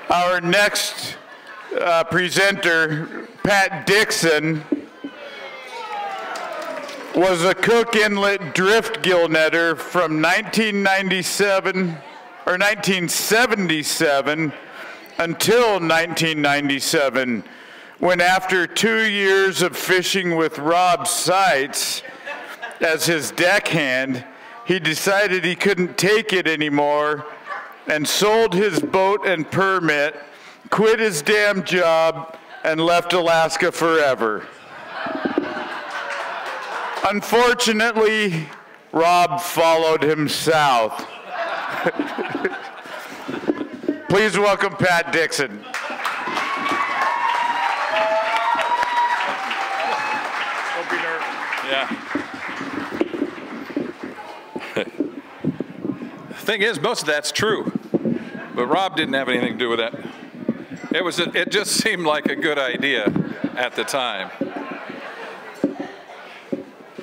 Our next presenter, Pat Dixon, was a Cook Inlet drift gill netter from 1977 until 1997, when after 2 years of fishing with Rob Seitz as his deckhand, he decided he couldn't take it anymore and sold his boat and permit, quit his damn job, and left Alaska forever. Unfortunately, Rob followed him south. Please welcome Pat Dixon. Don't be nervous. Yeah. The thing is, most of that's true, but Rob didn't have anything to do with that. It just seemed like a good idea at the time.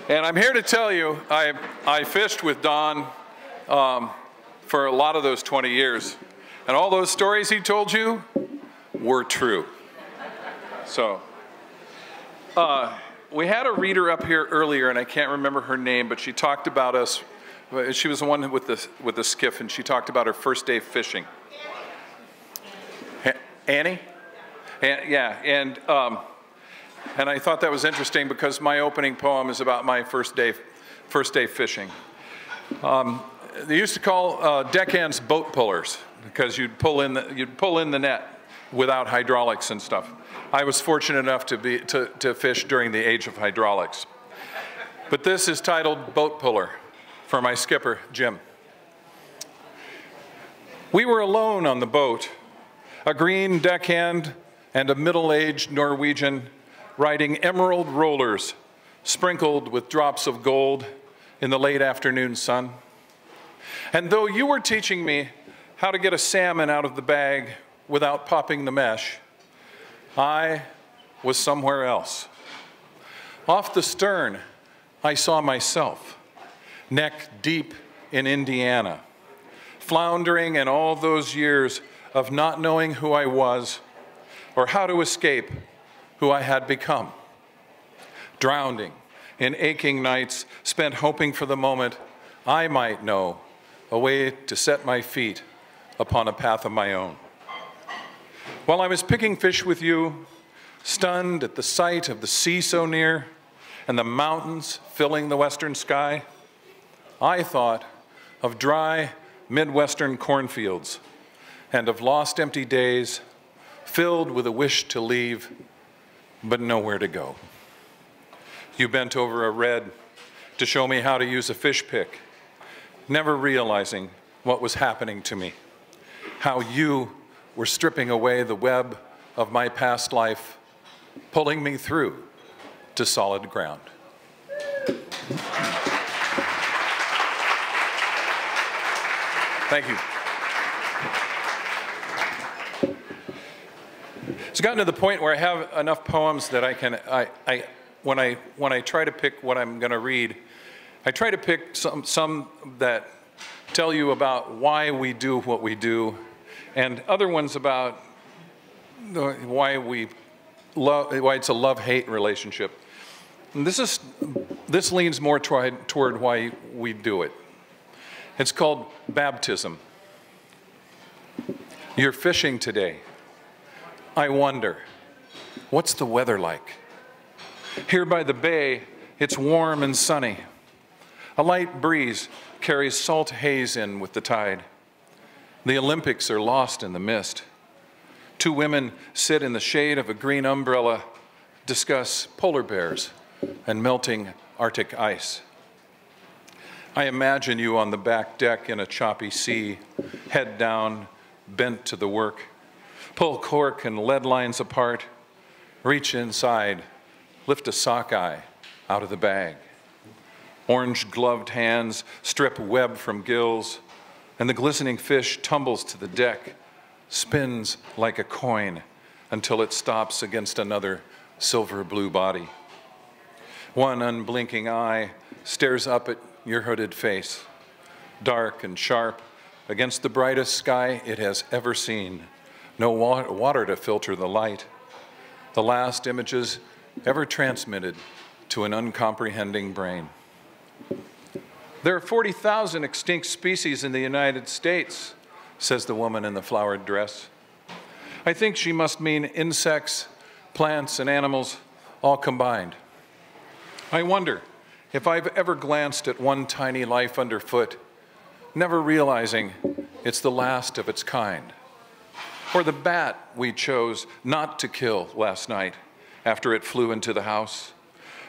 And I'm here to tell you, I fished with Don for a lot of those 20 years. And all those stories he told you were true. So, we had a reader up here earlier, and I can't remember her name, but she talked about us. She was the one with the skiff, and she talked about her first day fishing. Annie? Yeah, and I thought that was interesting because my opening poem is about my first day fishing. They used to call deckhands boat pullers because you'd pull in the net without hydraulics and stuff. I was fortunate enough to fish during the age of hydraulics. But this is titled Boat Puller for my skipper, Jim. We were alone on the boat, a green deckhand and a middle-aged Norwegian riding emerald rollers sprinkled with drops of gold in the late afternoon sun. And though you were teaching me how to get a salmon out of the bag without popping the mesh, I was somewhere else. Off the stern, I saw myself, neck deep in Indiana, floundering in all those years of not knowing who I was or how to escape who I had become. Drowning in aching nights spent hoping for the moment I might know a way to set my feet upon a path of my own. While I was picking fish with you, stunned at the sight of the sea so near and the mountains filling the western sky, I thought of dry Midwestern cornfields and of lost empty days filled with a wish to leave, but nowhere to go. You bent over a red to show me how to use a fish pick, never realizing what was happening to me, how you were stripping away the web of my past life, pulling me through to solid ground. Thank you. It's gotten to the point where I have enough poems that I can, when I try to pick what I'm going to read, I try to pick some that tell you about why we do what we do, and other ones about why it's a love-hate relationship. And this leans more toward why we do it. It's called baptism. You're fishing today. I wonder, what's the weather like? Here by the bay, it's warm and sunny. A light breeze carries salt haze in with the tide. The Olympics are lost in the mist. Two women sit in the shade of a green umbrella, discuss polar bears and melting Arctic ice. I imagine you on the back deck in a choppy sea, head down, bent to the work. Pull cork and lead lines apart, reach inside, lift a sockeye out of the bag. Orange gloved hands strip web from gills, and the glistening fish tumbles to the deck, spins like a coin until it stops against another silver blue body. One unblinking eye stares up at your hooded face, dark and sharp against the brightest sky it has ever seen, no water to filter the light, the last images ever transmitted to an uncomprehending brain. There are 40,000 extinct species in the United States, says the woman in the flowered dress. I think she must mean insects, plants, and animals all combined. I wonder if I've ever glanced at one tiny life underfoot, never realizing it's the last of its kind. Or the bat we chose not to kill last night after it flew into the house,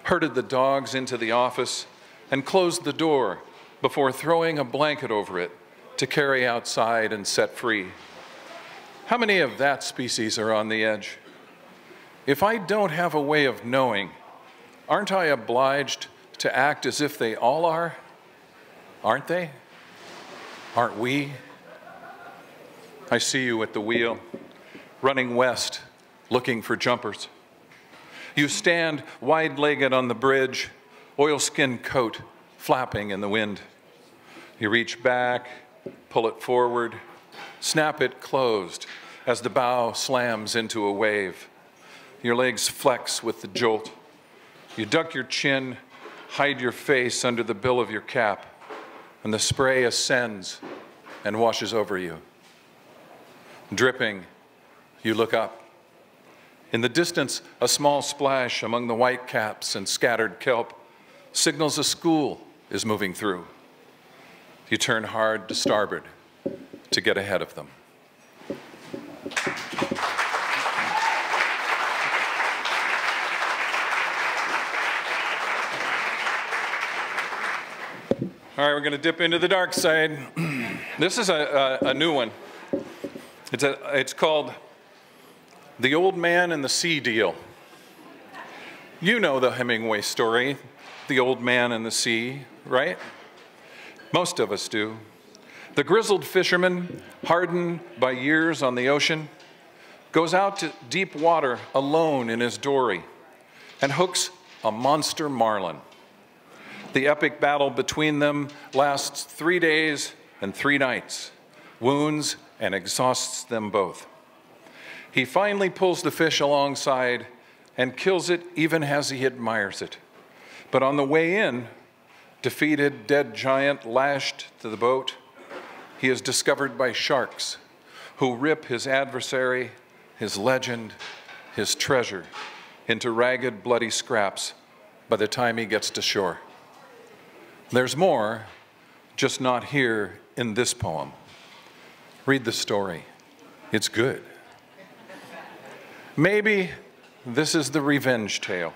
herded the dogs into the office, and closed the door before throwing a blanket over it to carry outside and set free. How many of that species are on the edge? If I don't have a way of knowing, aren't I obliged to act as if they all are? Aren't they? Aren't we? I see you at the wheel, running west, looking for jumpers. You stand wide-legged on the bridge, oilskin coat flapping in the wind. You reach back, pull it forward, snap it closed as the bow slams into a wave. Your legs flex with the jolt. You duck your chin, hide your face under the bill of your cap, and the spray ascends and washes over you. Dripping, you look up. In the distance, a small splash among the white caps and scattered kelp signals a school is moving through. You turn hard to starboard to get ahead of them. All right, we're going to dip into the dark side. This is a new one. It's called The Old Man and the Sea Deal. You know the Hemingway story, The Old Man and the Sea, right? Most of us do. The grizzled fisherman, hardened by years on the ocean, goes out to deep water alone in his dory and hooks a monster marlin. The epic battle between them lasts 3 days and 3 nights, wounds and exhausts them both. He finally pulls the fish alongside and kills it even as he admires it. But on the way in, defeated dead giant lashed to the boat, he is discovered by sharks who rip his adversary, his legend, his treasure into ragged, bloody scraps by the time he gets to shore. There's more, just not here in this poem. Read the story. It's good. Maybe this is the revenge tale.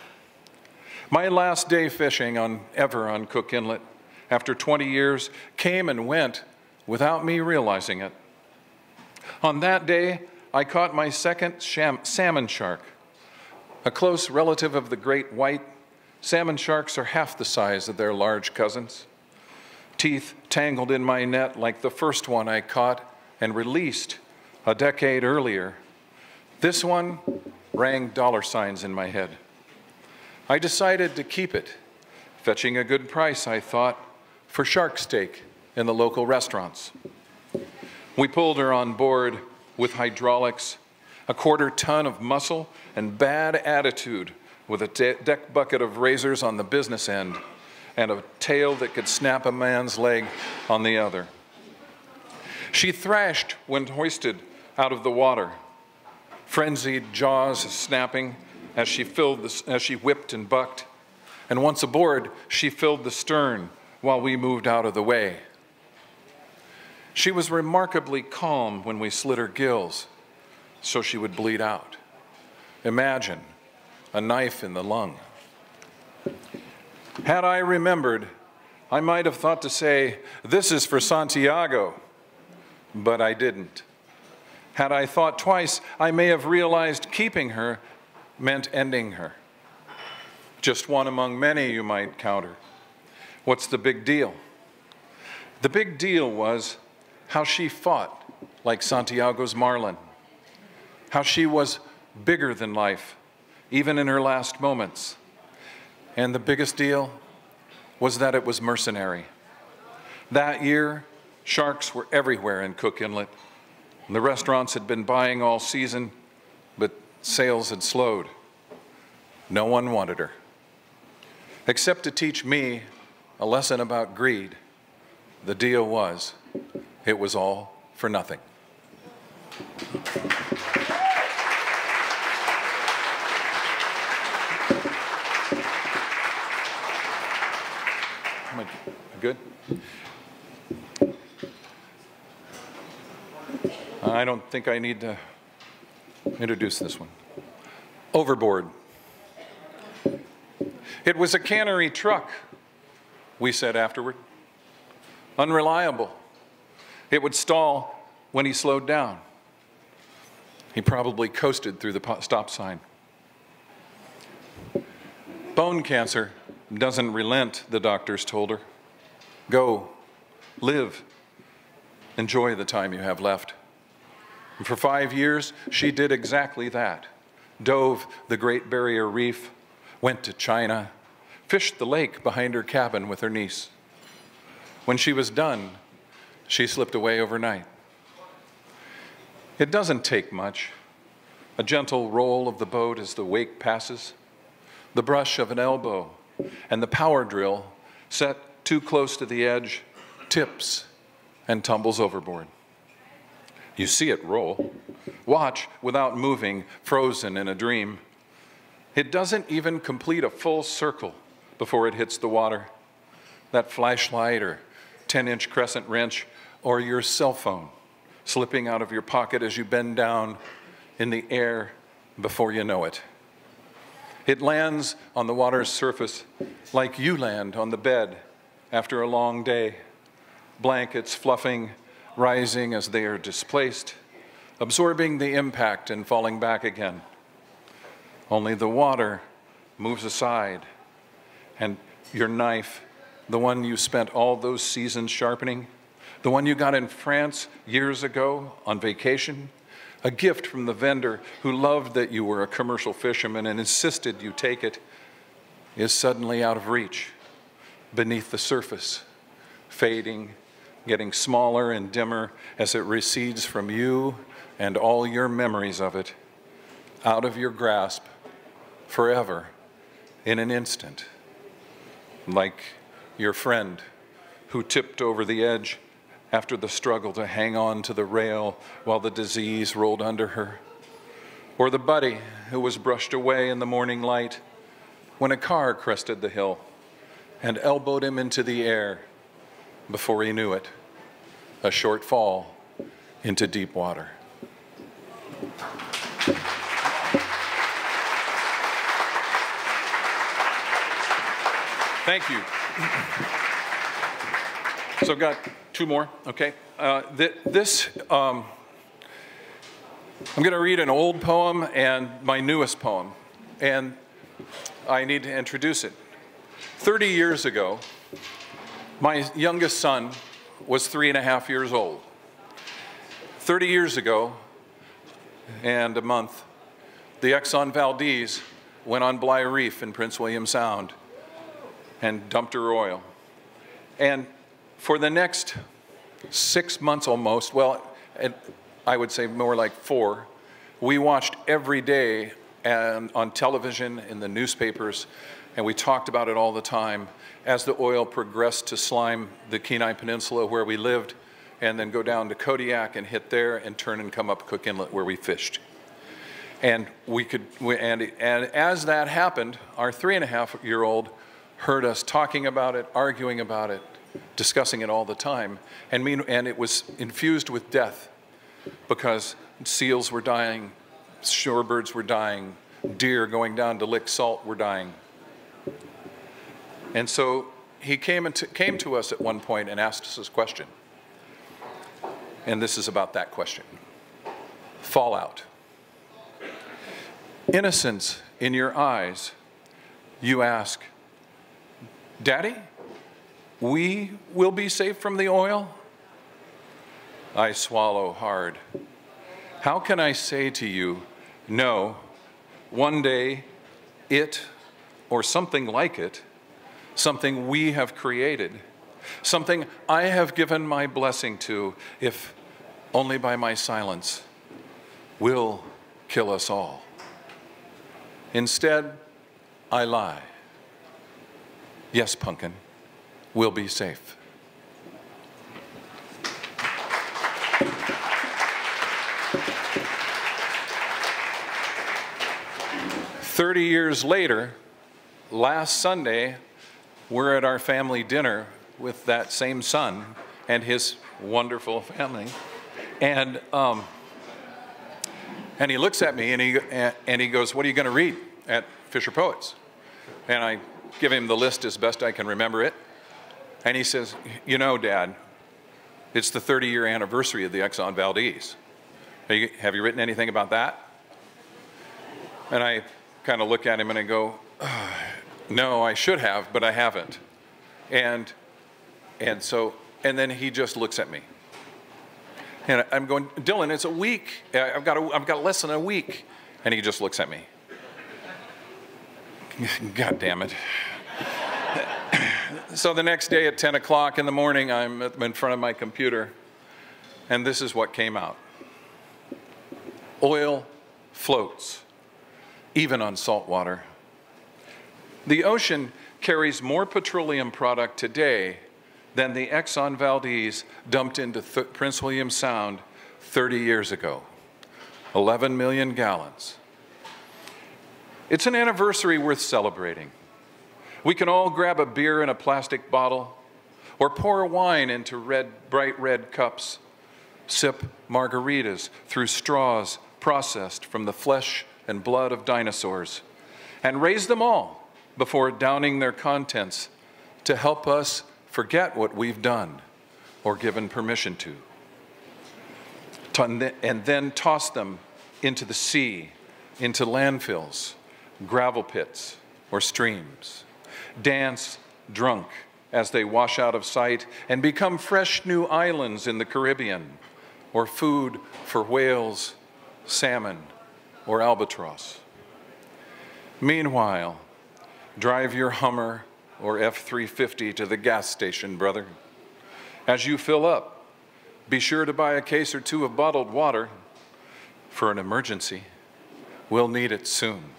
My last day fishing ever on Cook Inlet, after 20 years, came and went without me realizing it. On that day, I caught my second salmon shark. A close relative of the great white, salmon sharks are half the size of their large cousins. Teeth tangled in my net like the first one I caught and released a decade earlier. This one rang dollar signs in my head. I decided to keep it, fetching a good price, I thought, for shark steak in the local restaurants. We pulled her on board with hydraulics, a 1/4 ton of muscle, and bad attitude with a deck bucket of razors on the business end and a tail that could snap a man's leg on the other. She thrashed when hoisted out of the water, frenzied jaws snapping as she whipped and bucked, and once aboard, she filled the stern while we moved out of the way. She was remarkably calm when we slit her gills, so she would bleed out. Imagine a knife in the lung. Had I remembered, I might have thought to say, "This is for Santiago," but I didn't. Had I thought twice, I may have realized keeping her meant ending her. Just one among many, you might counter. What's the big deal? The big deal was how she fought like Santiago's marlin, how she was bigger than life, even in her last moments. And the biggest deal was that it was mercenary. That year, sharks were everywhere in Cook Inlet, The restaurants had been buying all season, but sales had slowed. No one wanted her, except to teach me a lesson about greed. The deal was, it was all for nothing. Am I good? I don't think I need to introduce this one. Overboard. It was a cannery truck, we said afterward. Unreliable. It would stall when he slowed down. He probably coasted through the stop sign. Bone cancer doesn't relent, the doctors told her. Go, live, enjoy the time you have left. And for 5 years, she did exactly that. Dove the Great Barrier Reef, went to China, fished the lake behind her cabin with her niece. When she was done, she slipped away overnight. It doesn't take much. A gentle roll of the boat as the wake passes, the brush of an elbow, and the power drill set too close to the edge tips and tumbles overboard. You see it roll. Watch without moving, frozen in a dream. It doesn't even complete a full circle before it hits the water. That flashlight or 10-inch crescent wrench or your cell phone slipping out of your pocket as you bend down in the air before you know it. It lands on the water's surface like you land on the bed after a long day, blankets fluffing, rising as they are displaced, absorbing the impact and falling back again. Only the water moves aside, and your knife, the one you spent all those seasons sharpening, the one you got in France years ago on vacation, a gift from the vendor who loved that you were a commercial fisherman and insisted you take it, is suddenly out of reach, beneath the surface, fading, getting smaller and dimmer as it recedes from you and all your memories of it, out of your grasp, forever, in an instant. Like your friend who tipped over the edge after the struggle to hang on to the rail while the disease rolled under her. Or the buddy who was brushed away in the morning light when a car crested the hill and elbowed him into the air before he knew it, a short fall into deep water. Thank you. So I've got two more, okay? I'm going to read an old poem and my newest poem, and I need to introduce it. 30 years ago, my youngest son was 3.5 years old. 30 years ago and a month, the Exxon Valdez went on Bligh Reef in Prince William Sound and dumped her oil. And for the next 6 months almost, well, I would say more like 4, we watched every day and on television, in the newspapers, and we talked about it all the time as the oil progressed to slime the Kenai Peninsula where we lived, and then go down to Kodiak and hit there and turn and come up Cook Inlet where we fished. And as that happened, our 3.5-year-old heard us talking about it, arguing about it, discussing it all the time, and it was infused with death because seals were dying, shorebirds were dying, deer going down to lick salt were dying. And so he came to us at one point and asked us this question. And this is about that question. Fallout. Innocence in your eyes, you ask, Daddy, we will be safe from the oil? I swallow hard. How can I say to you, no, one day it, or something like it, something we have created, something I have given my blessing to, if only by my silence, will kill us all. Instead, I lie. Yes, Pumpkin, we'll be safe. "30 years later, last Sunday, we're at our family dinner with that same son and his wonderful family. And he looks at me and he goes, "What are you going to read at Fisher Poets?" And I give him the list as best I can remember it. And he says, "You know, Dad, it's the 30-year anniversary of the Exxon Valdez. Have you written anything about that?" And I kind of look at him and I go, "No, I should have, but I haven't." And then he just looks at me. And I'm going, "Dylan, it's a week. I've got less than a week." And he just looks at me. God damn it. So the next day at 10 o'clock in the morning, I'm in front of my computer, and this is what came out. Oil floats, even on salt water. The ocean carries more petroleum product today than the Exxon Valdez dumped into Prince William Sound 30 years ago. 11 million gallons. It's an anniversary worth celebrating. We can all grab a beer in a plastic bottle or pour wine into bright red cups, sip margaritas through straws processed from the flesh and blood of dinosaurs, and raise them all before downing their contents to help us forget what we've done or given permission to. And then toss them into the sea, into landfills, gravel pits, or streams. Dance drunk as they wash out of sight and become fresh new islands in the Caribbean, or food for whales, salmon, or albatross. Meanwhile, drive your Hummer or F-350 to the gas station, brother. As you fill up, be sure to buy a case or two of bottled water for an emergency. We'll need it soon.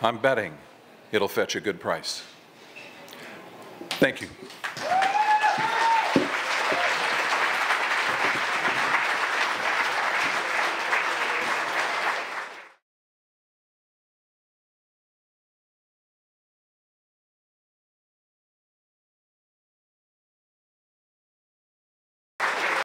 I'm betting it'll fetch a good price. Thank you.